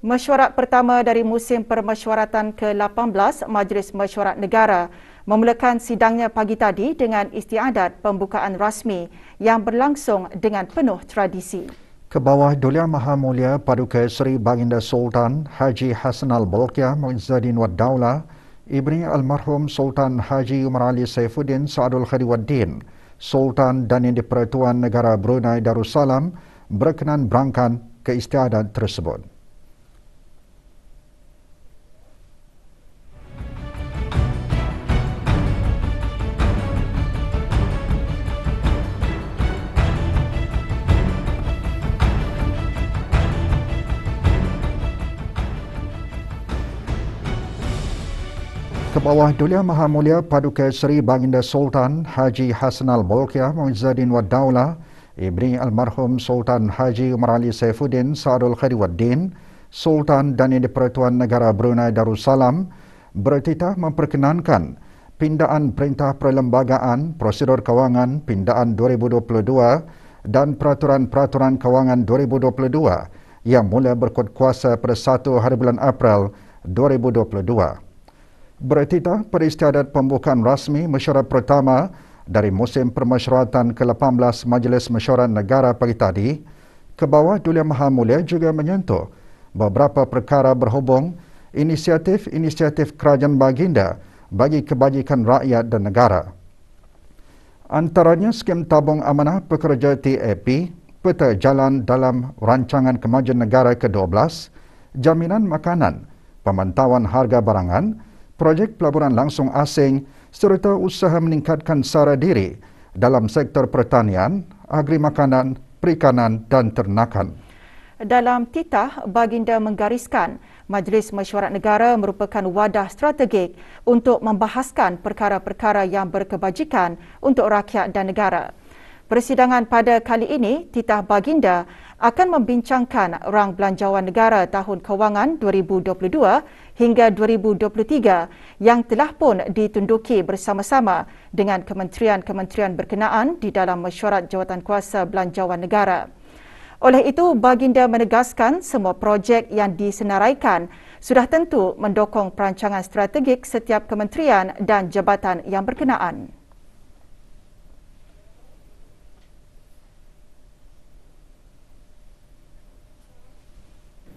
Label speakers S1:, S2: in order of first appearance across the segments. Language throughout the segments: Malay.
S1: Mesyuarat pertama dari musim permesyuaratan ke-18 Majlis Mesyuarat Negara memulakan sidangnya pagi tadi dengan istiadat pembukaan rasmi yang berlangsung dengan penuh tradisi.
S2: Kebawah Duli Yang Maha Mulia Paduka Seri Baginda Sultan Haji Hassanal Bolkiah Muizzuddin Wad Daulah, Ibni Almarhum Sultan Haji Umar Ali Saifuddin Saadul Khadiwaddin, Sultan dan Yang di-Pertuan Negara Brunei Darussalam berkenan berangkat ke istiadat tersebut. Kebawah Duli Yang Maha Mulia Paduka Seri Baginda Sultan Haji Hassanal Bolkiah Muizzuddin Wad Daulah, Ibni Almarhum Sultan Haji Umar Ali Saifuddin Saadul Khadiwaddin, Sultan dan Yang di-Pertuan Negara Brunei Darussalam bertitah memperkenankan pindaan Perintah Perlembagaan Prosedur Kewangan Pindaan 2022 dan Peraturan-Peraturan Kewangan 2022 yang mula berkuatkuasa pada 1 hari bulan April 2022. Bertitah pada istiadat pembukaan rasmi mesyuarat pertama dari musim permesyuaratan ke-18 Majlis Mesyuarat Negara pagi tadi, Kebawah Duli Yang Maha Mulia juga menyentuh beberapa perkara berhubung inisiatif-inisiatif kerajaan baginda bagi kebajikan rakyat dan negara. Antaranya skim tabung amanah pekerja TAP, peta jalan dalam rancangan kemajuan negara ke-12, jaminan makanan, pemantauan harga barangan, projek pelaburan langsung asing serta usaha meningkatkan sara diri dalam sektor pertanian, agri makanan, perikanan dan ternakan.
S1: Dalam titah, baginda menggariskan Majlis Mesyuarat Negara merupakan wadah strategik untuk membahaskan perkara-perkara yang berkebajikan untuk rakyat dan negara. Persidangan pada kali ini, titah baginda akan membincangkan rang belanjawan negara tahun kewangan 2022 hingga 2023 yang telah pun ditunduki bersama-sama dengan kementerian-kementerian berkenaan di dalam mesyuarat jawatankuasa belanjawan negara. Oleh itu, baginda menegaskan semua projek yang disenaraikan sudah tentu mendukung perancangan strategik setiap kementerian dan jabatan yang berkenaan.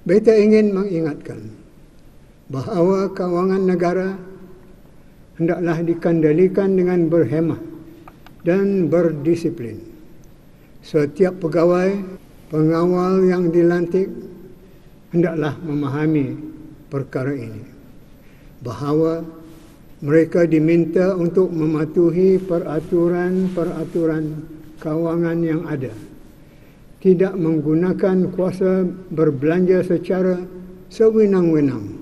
S3: Beta ingin mengingatkan bahawa kewangan negara hendaklah dikendalikan dengan berhemah dan berdisiplin. Setiap pegawai pengawal yang dilantik hendaklah memahami perkara ini, bahawa mereka diminta untuk mematuhi peraturan-peraturan kewangan yang ada, tidak menggunakan kuasa berbelanja secara sewenang-wenang.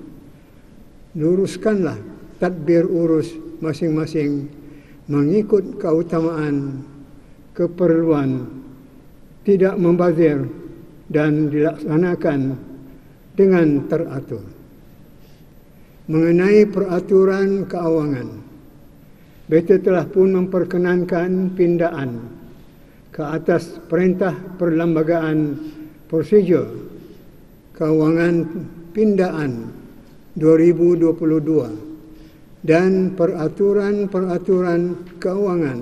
S3: Luruskanlah tadbir urus masing-masing mengikut keutamaan, keperluan, tidak membazir dan dilaksanakan dengan teratur. Mengenai peraturan kewangan, beta telah pun memperkenankan pindaan ke atas Perintah Perlembagaan Prosedur Kewangan Pindaan 2022 dan Peraturan-Peraturan Kewangan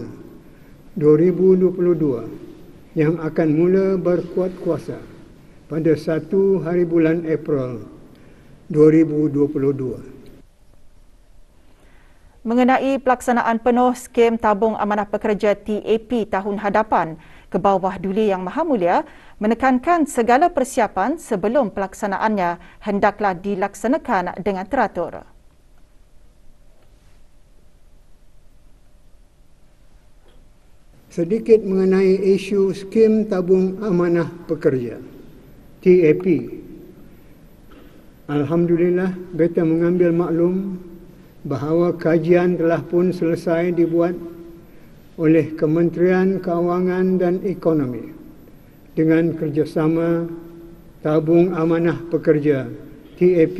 S3: 2022 yang akan mula berkuat kuasa pada 1 hari bulan April 2022.
S1: Mengenai pelaksanaan penuh skim tabung amanah pekerja TAP tahun hadapan, Kebawah Duli Yang Maha Mulia menekankan segala persiapan sebelum pelaksanaannya hendaklah dilaksanakan dengan teratur.
S3: Sedikit mengenai isu skim tabung amanah pekerja TAP. Alhamdulillah, beta mengambil maklum bahawa kajian telah pun selesai dibuat oleh Kementerian Kewangan dan Ekonomi dengan kerjasama Tabung Amanah Pekerja TAP,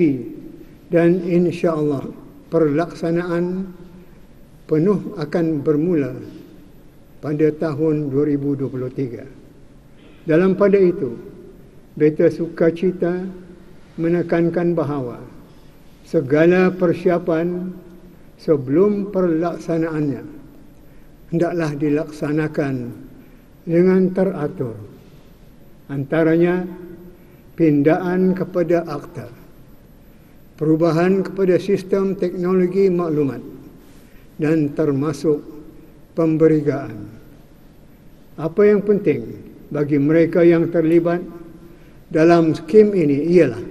S3: dan insya-Allah perlaksanaan penuh akan bermula pada tahun 2023. Dalam pada itu, beta sukacita menekankan bahawa segala persiapan sebelum perlaksanaannya hendaklah dilaksanakan dengan teratur. Antaranya pindaan kepada akta, perubahan kepada sistem teknologi maklumat dan termasuk pemberigaan. Apa yang penting bagi mereka yang terlibat dalam skim ini ialah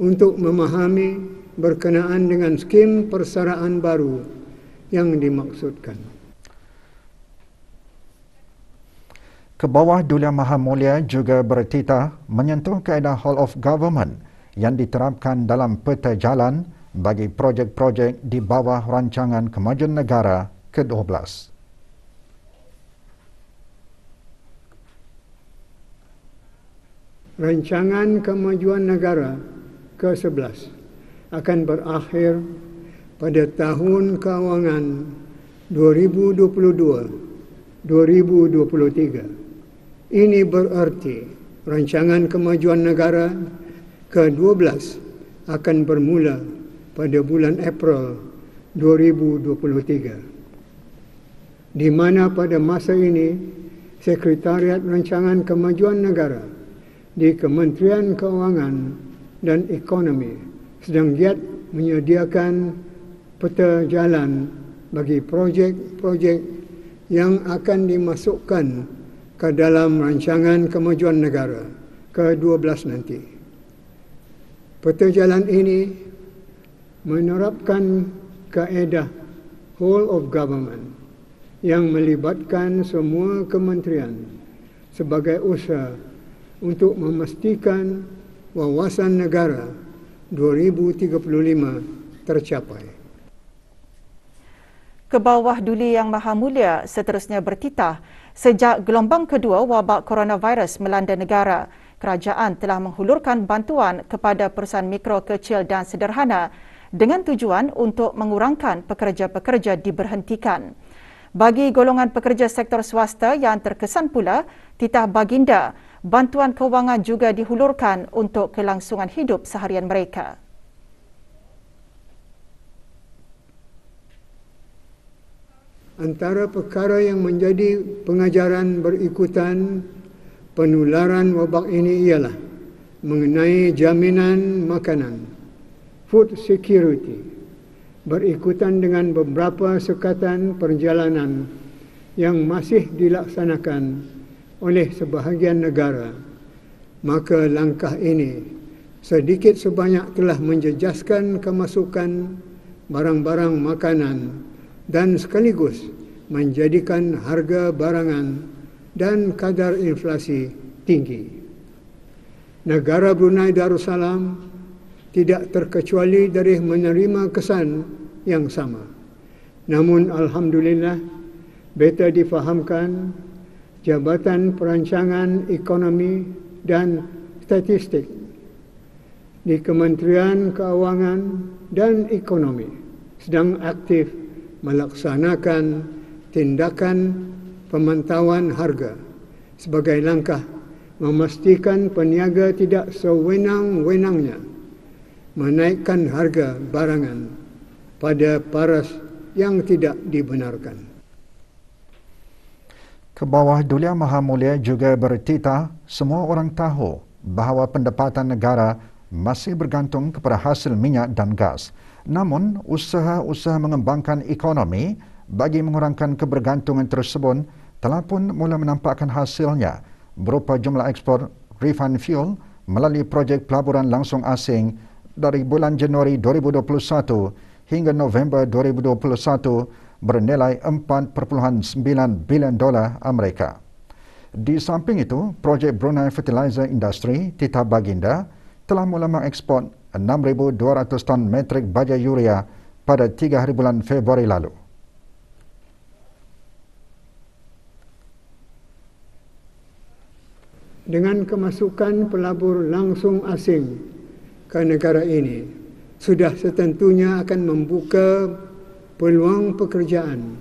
S3: untuk memahami berkenaan dengan skim persaraan baru yang dimaksudkan.
S2: Kebawah Duli Yang Maha Mulia juga bertitah menyentuh kaedah Whole of Government yang diterapkan dalam peta jalan bagi projek-projek di bawah Rancangan Kemajuan Negara ke-12.
S3: Rancangan Kemajuan Negara ke-11 akan berakhir pada tahun kewangan 2022-2023. Ini berarti Rancangan Kemajuan Negara ke-12 akan bermula pada bulan April 2023. Di mana pada masa ini Sekretariat Rancangan Kemajuan Negara di Kementerian Keuangan dan Ekonomi sedang giat menyediakan peta jalan bagi projek-projek yang akan dimasukkan ke dalam Rancangan Kemajuan Negara ke-12 nanti. Peta jalan ini menerapkan kaedah Whole of Government yang melibatkan semua kementerian sebagai usaha untuk memastikan wawasan negara 2035 tercapai.
S1: Kebawah Duli Yang Maha Mulia seterusnya bertitah, sejak gelombang kedua wabak coronavirus melanda negara, kerajaan telah menghulurkan bantuan kepada perusahaan mikro, kecil dan sederhana dengan tujuan untuk mengurangkan pekerja-pekerja diberhentikan. Bagi golongan pekerja sektor swasta yang terkesan pula, titah baginda, bantuan kewangan juga dihulurkan untuk kelangsungan hidup seharian mereka.
S3: Antara perkara yang menjadi pengajaran berikutan penularan wabak ini ialah mengenai jaminan makanan, food security, berikutan dengan beberapa sekatan perjalanan yang masih dilaksanakan oleh sebahagian negara. Maka langkah ini sedikit sebanyak telah menjejaskan kemasukan barang-barang makanan dan sekaligus menjadikan harga barangan dan kadar inflasi tinggi. Negara Brunei Darussalam tidak terkecuali dari menerima kesan yang sama. Namun alhamdulillah, beta difahamkan Jabatan Perancangan Ekonomi dan Statistik di Kementerian Keuangan dan Ekonomi sedang aktif melaksanakan tindakan pemantauan harga sebagai langkah memastikan peniaga tidak sewenang-wenangnya menaikkan harga barangan pada paras yang tidak dibenarkan.
S2: Kebawah Duli Yang Maha Mulia juga bertitah semua orang tahu bahawa pendapatan negara masih bergantung kepada hasil minyak dan gas. Namun, usaha-usaha mengembangkan ekonomi bagi mengurangkan kebergantungan tersebut telah pun mula menampakkan hasilnya berupa jumlah ekspor refined fuel melalui projek pelaburan langsung asing dari bulan Januari 2021 hingga November 2021 bernilai $4.9 bilion Amerika. Di samping itu, projek Brunei Fertilizer Industry Titah Baginda telah mula mengekspor 6,200 ton metrik baja urea pada 3 hari bulan Februari lalu.
S3: Dengan kemasukan pelabur langsung asing ke negara ini, sudah setentunya akan membuka peluang pekerjaan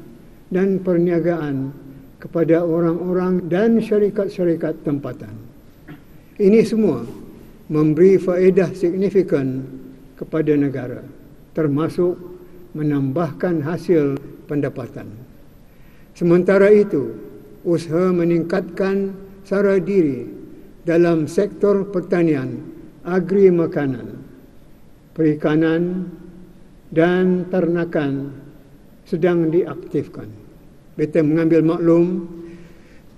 S3: dan perniagaan kepada orang-orang dan syarikat-syarikat tempatan. Ini semua memberi faedah signifikan kepada negara, termasuk menambahkan hasil pendapatan. Sementara itu, usaha meningkatkan sara diri dalam sektor pertanian, agri makanan, perikanan dan ternakan sedang diaktifkan. Beta mengambil maklum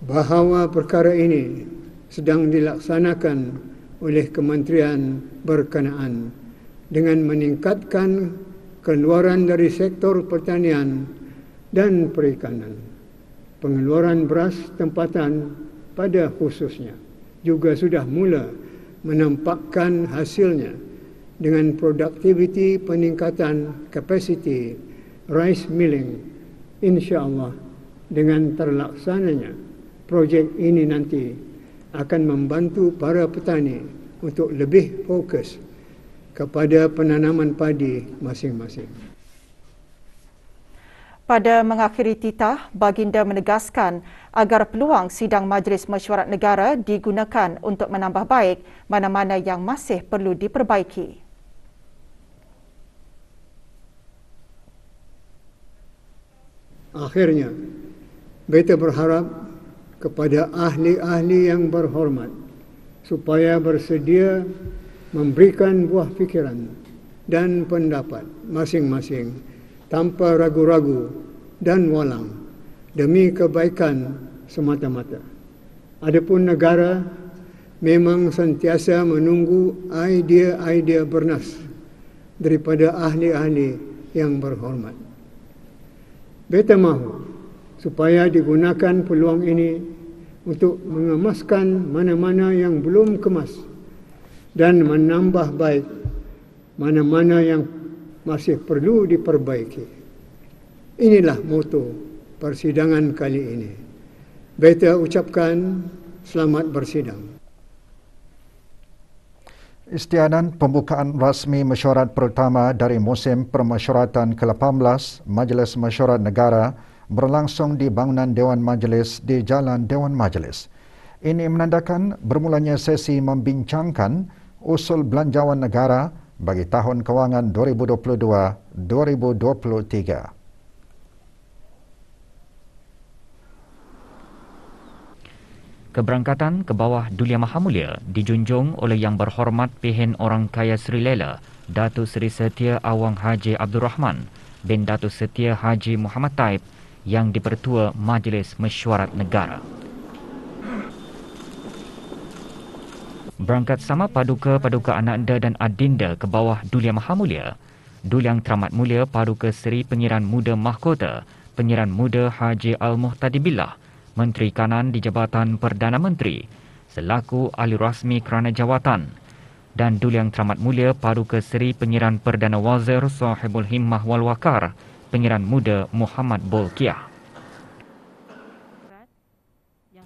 S3: bahawa perkara ini sedang dilaksanakan oleh kementerian berkenaan dengan meningkatkan keluaran dari sektor pertanian dan perikanan. Pengeluaran beras tempatan pada khususnya juga sudah mula menampakkan hasilnya dengan produktiviti peningkatan kapasiti rice milling. InsyaAllah dengan terlaksananya projek ini nanti akan membantu para petani untuk lebih fokus kepada penanaman padi masing-masing.
S1: Pada mengakhiri titah, Baginda menegaskan agar peluang sidang Majlis Mesyuarat Negara digunakan untuk menambah baik mana-mana yang masih perlu diperbaiki.
S3: Akhirnya, beta berharap kepada ahli-ahli yang berhormat supaya bersedia memberikan buah fikiran dan pendapat masing-masing tanpa ragu-ragu dan walang demi kebaikan semata-mata. Adapun negara memang sentiasa menunggu idea-idea bernas daripada ahli-ahli yang berhormat. Beta mahu supaya digunakan peluang ini untuk mengemaskan mana-mana yang belum kemas dan menambah baik mana-mana yang masih perlu diperbaiki. Inilah moto persidangan kali ini. Beta ucapkan selamat bersidang.
S2: Istiadan pembukaan rasmi mesyuarat pertama dari musim permesyuaratan ke-18 Majlis Mesyuarat Negara berlangsung di bangunan Dewan Majlis di Jalan Dewan Majlis. Ini menandakan bermulanya sesi membincangkan usul belanjawan negara bagi tahun kewangan 2022-2023.
S4: Keberangkatan ke bawah Dulia Maha Mulia dijunjung oleh Yang Berhormat Pehen Orang Kaya Sri Lela, Datuk Seri Setia Awang Haji Abdul Rahman bin Datuk Setia Haji Muhammad Taib yang di-Pertua Majlis Mesyuarat Negara. Berangkat sama Paduka Ananda dan Adinda ke bawah Dulia Maha Mulia, Dul Yang Teramat Mulia Paduka Seri Penyiaran Muda Mahkota, Penyiaran Muda Haji Al-Muhtadi Billah, Menteri Kanan di Jabatan Perdana Menteri selaku ahli rasmi kerana jawatan, dan Dul Yang Teramat Mulia Paduka Seri Penyiaran Perdana Wazir Sahibul Himmah wal Wakar, Penyiaran Muda Muhammad Bolkiah.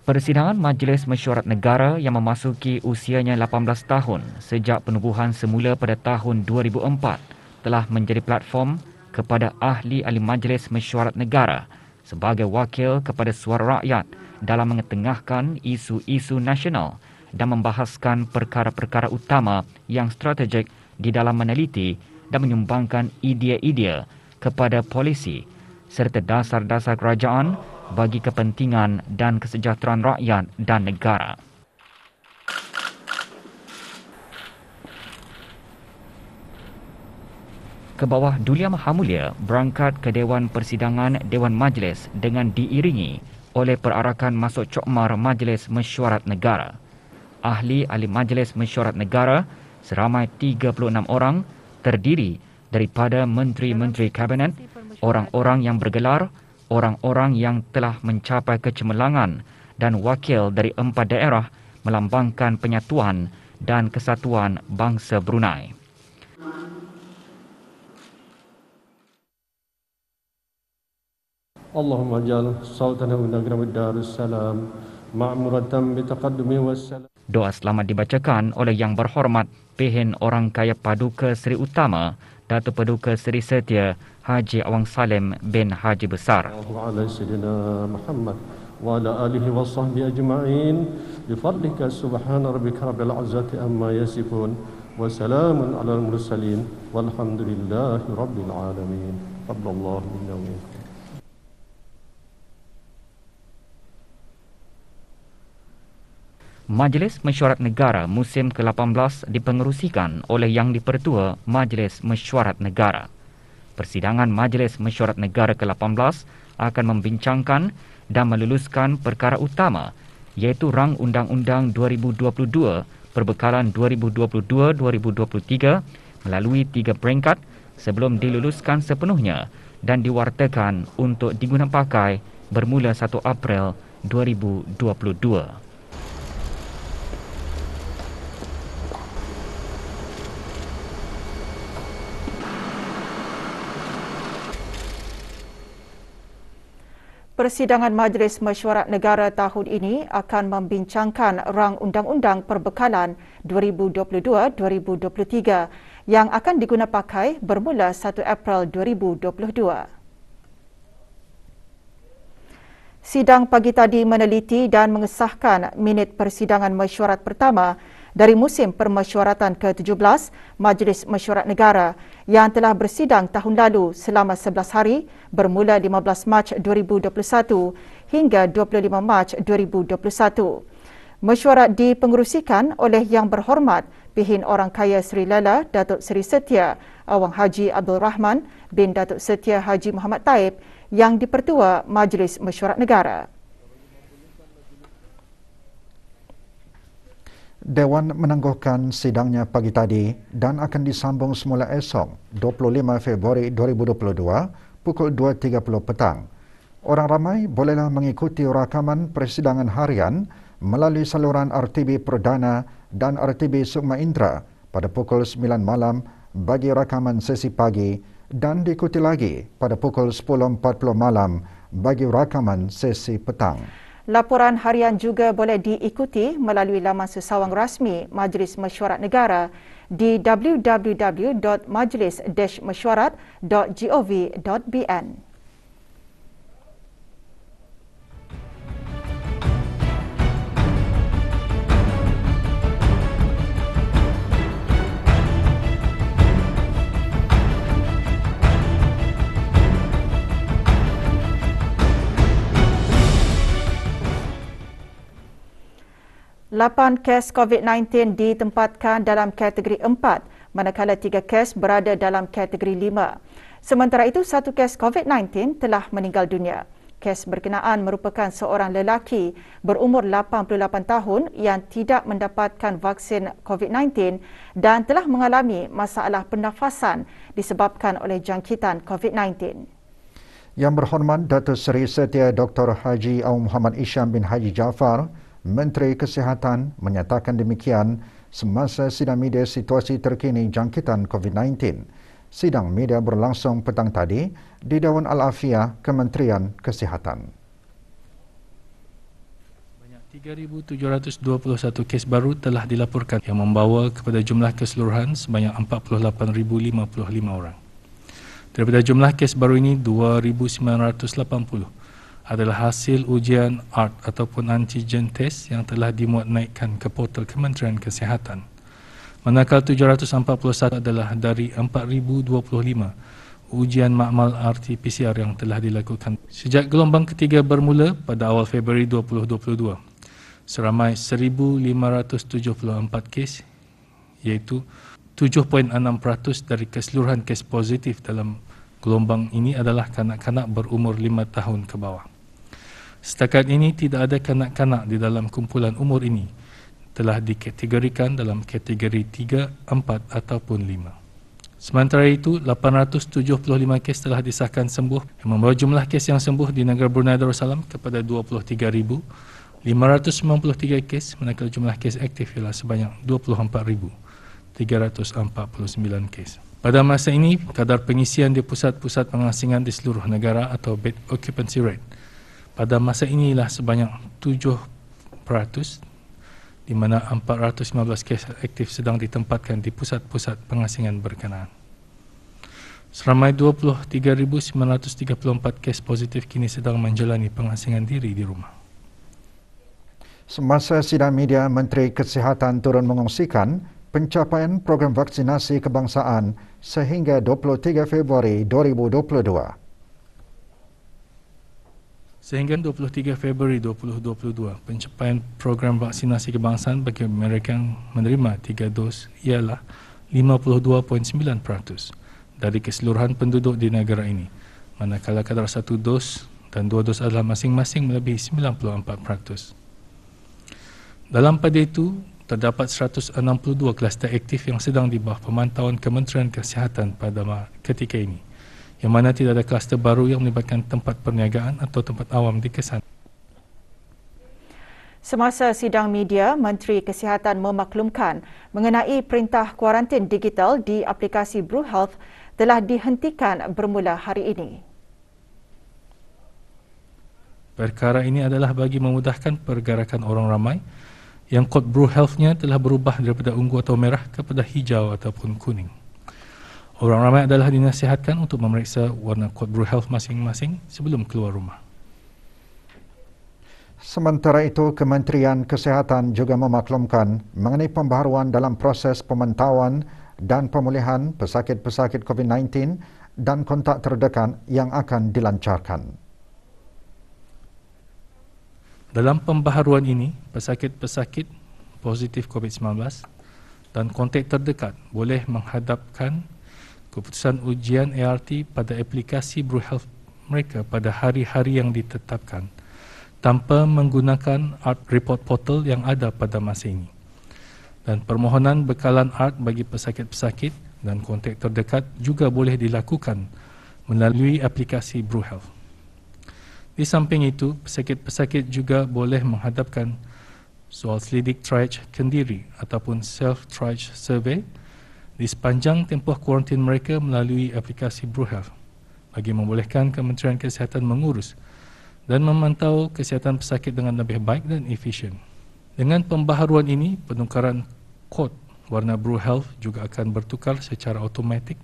S4: Persidangan Majlis Mesyuarat Negara yang memasuki usianya 18 tahun sejak penubuhan semula pada tahun 2004 telah menjadi platform kepada ahli-ahli Majlis Mesyuarat Negara sebagai wakil kepada suara rakyat dalam mengetengahkan isu-isu nasional dan membahaskan perkara-perkara utama yang strategik di dalam meneliti dan menyumbangkan idea-idea kepada polisi serta dasar-dasar kerajaan bagi kepentingan dan kesejahteraan rakyat dan negara. Ke bawah Dulia Maha Mulia berangkat ke Dewan Persidangan Dewan Majlis dengan diiringi oleh perarakan masuk cokmar Majlis Mesyuarat Negara. Ahli-ahli Majlis Mesyuarat Negara seramai 36 orang terdiri daripada menteri-menteri kabinet, orang-orang yang bergelar, orang-orang yang telah mencapai kecemerlangan dan wakil dari 4 daerah melambangkan penyatuan dan kesatuan bangsa Brunei.
S5: Allahumma ja'al sawtana wa nagrama darussalam ma'muratan bitaqaddumi wassalam.
S4: Doa selamat dibacakan oleh Yang Berhormat Pehen Orang Kaya Paduka Seri Utama Datuk Paduka Seri Setia Haji Awang Salim bin Haji Besar.
S5: Allahu ala sayyidina Muhammad وعلى آله وصحبه أجمعين بفضلك سبحان ربك رب العزة عما يصفون وسلام على المرسلين والحمد لله رب العالمين. تقبل الله منا ومنكم.
S4: Majlis Mesyuarat Negara musim ke-18 dipengerusikan oleh Yang di-Pertua Majlis Mesyuarat Negara. Persidangan Majlis Mesyuarat Negara ke-18 akan membincangkan dan meluluskan perkara utama iaitu Rang Undang-Undang 2022 perbekalan 2022-2023 melalui 3 peringkat sebelum diluluskan sepenuhnya dan diwartakan untuk digunapakai bermula 1 April 2022.
S1: Persidangan Majlis Mesyuarat Negara tahun ini akan membincangkan Rang Undang-Undang Perbekalan 2022-2023 yang akan digunapakai bermula 1 April 2022. Sidang pagi tadi meneliti dan mengesahkan minit persidangan mesyuarat pertama dari musim permesyuaratan ke-17 Majlis Mesyuarat Negara yang telah bersidang tahun lalu selama 11 hari bermula 15 Mac 2021 hingga 25 Mac 2021. Mesyuarat dipengerusikan oleh Yang Berhormat Pihin Orang Kaya Seri Lala Datuk Seri Setia Awang Haji Abdul Rahman bin Datuk Setia Haji Muhammad Taib Yang di-Pertua Majlis Mesyuarat Negara.
S2: Dewan menangguhkan sidangnya pagi tadi dan akan disambung semula esok 25 Februari 2022 pukul 2.30 petang. Orang ramai bolehlah mengikuti rakaman persidangan harian melalui saluran RTB Perdana dan RTB Sukma Indra pada pukul 9 malam bagi rakaman sesi pagi dan diikuti lagi pada pukul 10.40 malam bagi rakaman sesi petang.
S1: Laporan harian juga boleh diikuti melalui laman sesawang rasmi Majlis Mesyuarat Negara di www.majlis-mesyuarat.gov.bn. Lapan kes COVID-19 ditempatkan dalam kategori 4, manakala 3 kes berada dalam kategori 5. Sementara itu, 1 kes COVID-19 telah meninggal dunia. Kes berkenaan merupakan seorang lelaki berumur 88 tahun yang tidak mendapatkan vaksin COVID-19 dan telah mengalami masalah pernafasan disebabkan oleh jangkitan COVID-19.
S2: Yang Berhormat Datuk Seri Setia Dr. Haji Awang Muhammad Isham bin Haji Jaafar, Menteri Kesihatan, menyatakan demikian semasa sidang media situasi terkini jangkitan COVID-19. Sidang media berlangsung petang tadi di Dewan Al-Afiah Kementerian Kesihatan.
S6: Banyak 3,721 kes baru telah dilaporkan yang membawa kepada jumlah keseluruhan sebanyak 48,055 orang. Daripada jumlah kes baru ini, 2,980 adalah hasil ujian ART ataupun antigen test yang telah dimuat naikkan ke portal Kementerian Kesihatan. Manakala 741 adalah dari 4,025 ujian makmal RT-PCR yang telah dilakukan. Sejak gelombang ketiga bermula pada awal Februari 2022, seramai 1,574 kes iaitu 7.6% dari keseluruhan kes positif dalam gelombang ini adalah kanak-kanak berumur 5 tahun ke bawah. Setakat ini tidak ada kanak-kanak di dalam kumpulan umur ini telah dikategorikan dalam kategori 3, 4 ataupun 5. Sementara itu, 875 kes telah disahkan sembuh yang membawa jumlah kes yang sembuh di negara Brunei Darussalam kepada 23,593 kes, manakala jumlah kes aktif ialah sebanyak 24,349 kes. Pada masa ini, kadar pengisian di pusat-pusat pengasingan di seluruh negara atau bed occupancy rate pada masa inilah sebanyak 7%, di mana 415 kes aktif sedang ditempatkan di pusat-pusat pengasingan berkenaan. Seramai 23,934 kes positif kini sedang menjalani pengasingan diri di rumah.
S2: Semasa sidang media, Menteri Kesihatan turun mengongsikan pencapaian program vaksinasi kebangsaan sehingga 23 Februari 2022.
S6: Sehingga 23 Februari 2022, pencapaian program vaksinasi kebangsaan bagi mereka yang menerima 3 dos ialah 52.9% dari keseluruhan penduduk di negara ini, manakala kadar 1 dos dan 2 dos adalah masing-masing melebihi 94%. Dalam pada itu, terdapat 162 kluster aktif yang sedang di bawah pemantauan Kementerian Kesihatan pada ketika ini, yang mana tidak ada kluster baru yang melibatkan tempat perniagaan atau tempat awam dikesan.
S1: Semasa sidang media, Menteri Kesihatan memaklumkan mengenai perintah kuarantin digital di aplikasi BruHealth telah dihentikan bermula hari ini.
S6: Perkara ini adalah bagi memudahkan pergerakan orang ramai yang kod BruHealth-nya telah berubah daripada ungu atau merah kepada hijau ataupun kuning. Orang ramai adalah dinasihatkan untuk memeriksa warna kod BruHealth masing-masing sebelum keluar rumah.
S2: Sementara itu, Kementerian Kesihatan juga memaklumkan mengenai pembaharuan dalam proses pemantauan dan pemulihan pesakit-pesakit COVID-19 dan kontak terdekat yang akan dilancarkan.
S6: Dalam pembaharuan ini, pesakit-pesakit positif COVID-19 dan kontak terdekat boleh menghadapkan keputusan ujian ART pada aplikasi BruHealth mereka pada hari-hari yang ditetapkan tanpa menggunakan ART Report Portal yang ada pada masa ini. Dan permohonan bekalan ART bagi pesakit-pesakit dan kontak terdekat juga boleh dilakukan melalui aplikasi BruHealth. Di samping itu, pesakit-pesakit juga boleh menghadapkan soal selidik triage kendiri ataupun self-triage survey di sepanjang tempoh kuarantin mereka melalui aplikasi BruHealth bagi membolehkan Kementerian Kesihatan mengurus dan memantau kesihatan pesakit dengan lebih baik dan efisien. Dengan pembaharuan ini, penukaran kod warna BruHealth juga akan bertukar secara automatik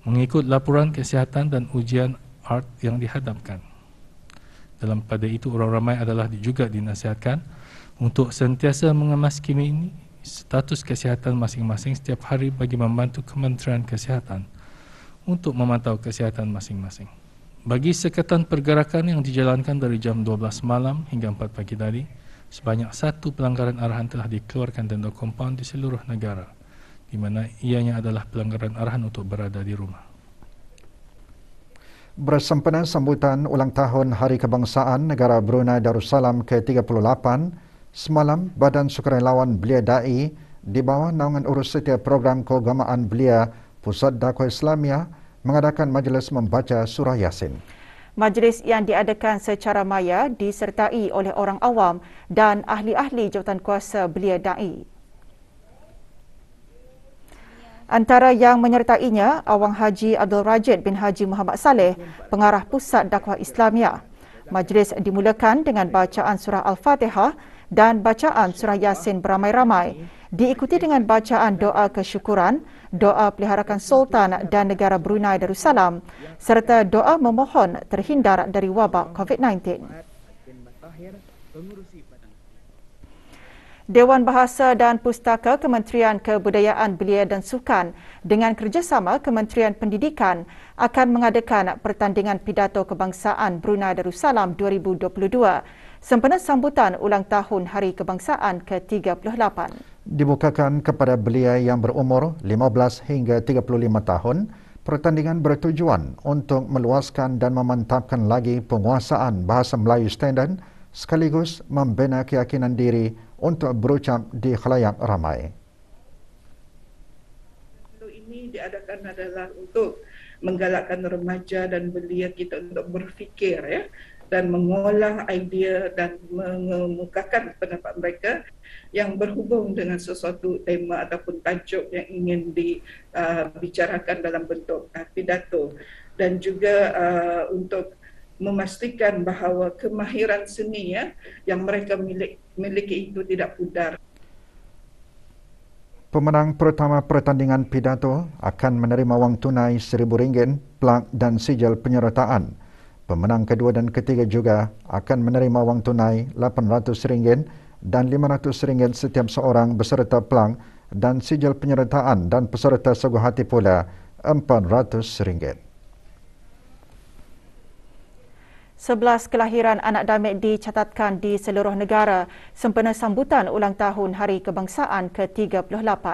S6: mengikut laporan kesihatan dan ujian ART yang dihadapkan. Dalam pada itu, orang ramai adalah juga dinasihatkan untuk sentiasa mengemas ini status kesihatan masing-masing setiap hari bagi membantu Kementerian Kesihatan untuk memantau kesihatan masing-masing. Bagi sekatan pergerakan yang dijalankan dari jam 12 malam hingga 4 pagi tadi, sebanyak 1 pelanggaran arahan telah dikeluarkan tanda kompaun di seluruh negara, di mana ianya adalah pelanggaran arahan untuk berada di rumah.
S2: Bersempena sambutan ulang tahun Hari Kebangsaan Negara Brunei Darussalam ke-38, semalam Badan Sukarelawan Belia Dai di bawah naungan urus setia program keagamaan Belia Pusat Dakwah Islamiyah mengadakan majlis membaca surah Yasin.
S1: Majlis yang diadakan secara maya disertai oleh orang awam dan ahli-ahli jawatankuasa Belia Dai. Antara yang menyertainya, Awang Haji Abdul Rajid bin Haji Muhammad Saleh, Pengarah Pusat Dakwah Islamiyah. Majlis dimulakan dengan bacaan surah Al-Fatihah dan bacaan surah Yasin beramai-ramai, diikuti dengan bacaan doa kesyukuran, doa peliharakan Sultan dan negara Brunei Darussalam, serta doa memohon terhindar dari wabak COVID-19. Dewan Bahasa dan Pustaka Kementerian Kebudayaan Belia dan Sukan dengan kerjasama Kementerian Pendidikan akan mengadakan pertandingan pidato kebangsaan Brunei Darussalam 2022 sempena sambutan ulang tahun Hari Kebangsaan ke-38.
S2: Dibukakan kepada belia yang berumur 15 hingga 35 tahun, pertandingan bertujuan untuk meluaskan dan memantapkan lagi penguasaan bahasa Melayu standard sekaligus membina keyakinan diri untuk berucap di khalayak ramai.
S7: Ini diadakan adalah untuk menggalakkan remaja dan belia kita untuk berfikir dan mengolah idea dan mengemukakan pendapat mereka yang berhubung dengan sesuatu tema ataupun tajuk yang ingin dibicarakan dalam bentuk pidato, dan juga untuk memastikan bahawa kemahiran seni yang mereka miliki itu tidak pudar.
S2: Pemenang pertama pertandingan pidato akan menerima wang tunai RM1,000, plak dan sijil penyertaan. Pemenang kedua dan ketiga juga akan menerima wang tunai RM800 dan RM500 setiap seorang beserta pelang dan sijil penyertaan dan peserta seguh hati pula RM400.
S1: 11 kelahiran anak damit dicatatkan di seluruh negara sempena sambutan ulang tahun Hari Kebangsaan ke-38.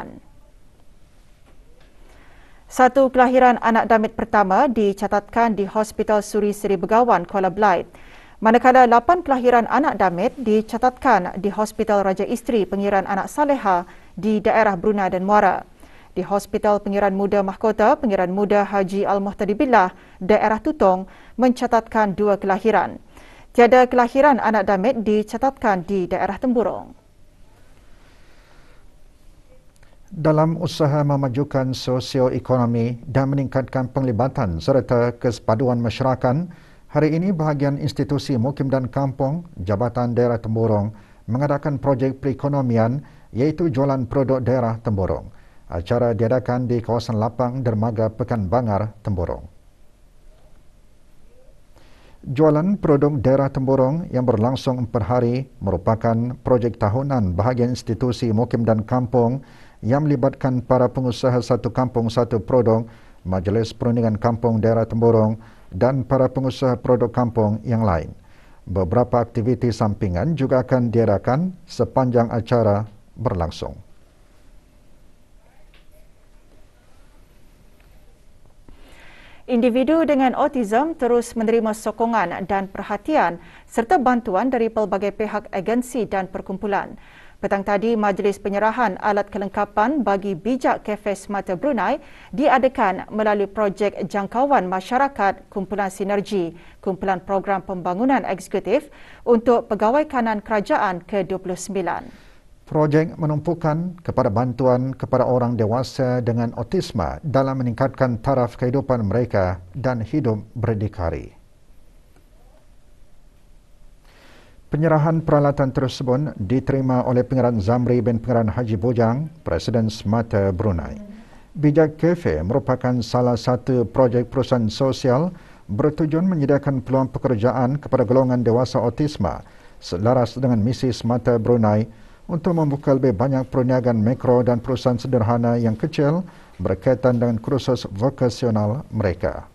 S1: Satu kelahiran anak damit pertama dicatatkan di Hospital Suri Seri Begawan, Kuala Belait. Manakala 8 kelahiran anak damit dicatatkan di Hospital Raja Isteri Pengiran Anak Saleha di daerah Brunei dan Muara. Di Hospital Pengiran Muda Mahkota, Pengiran Muda Haji Al-Muhtadi Billah, daerah Tutong mencatatkan 2 kelahiran. Tiada kelahiran anak damit dicatatkan di daerah Temburong.
S2: Dalam usaha memajukan sosioekonomi dan meningkatkan penglibatan serta kesepaduan masyarakat, hari ini bahagian institusi Mukim dan Kampung Jabatan Daerah Temburong mengadakan projek perekonomian iaitu jualan produk daerah Temburong. Acara diadakan di kawasan lapang dermaga Pekan Bangar, Temburong. Jualan produk daerah Temburong yang berlangsung 4 hari merupakan projek tahunan bahagian institusi Mukim dan Kampung yang melibatkan para pengusaha satu kampung satu produk, Majlis Perundingan Kampung Daerah Temburong dan para pengusaha produk kampung yang lain. Beberapa aktiviti sampingan juga akan diadakan sepanjang acara berlangsung.
S1: Individu dengan autism terus menerima sokongan dan perhatian serta bantuan dari pelbagai pihak agensi dan perkumpulan. Petang tadi, Majlis Penyerahan Alat Kelengkapan bagi Bijak Kefes Mata Brunei diadakan melalui projek jangkauan masyarakat Kumpulan Sinergi, Kumpulan Program Pembangunan Eksekutif untuk Pegawai Kanan Kerajaan ke-29.
S2: Projek menumpukan kepada bantuan kepada orang dewasa dengan autisma dalam meningkatkan taraf kehidupan mereka dan hidup berdikari. Penyerahan peralatan tersebut diterima oleh Pengeran Zamri bin Pengeran Haji Bojang, Presiden Semata Brunei. Bijak Cafe merupakan salah satu projek perusahaan sosial bertujuan menyediakan peluang pekerjaan kepada golongan dewasa autisma selaras dengan misi Semata Brunei untuk membuka lebih banyak perniagaan mikro dan perusahaan sederhana yang kecil berkaitan dengan kursus vokasional mereka.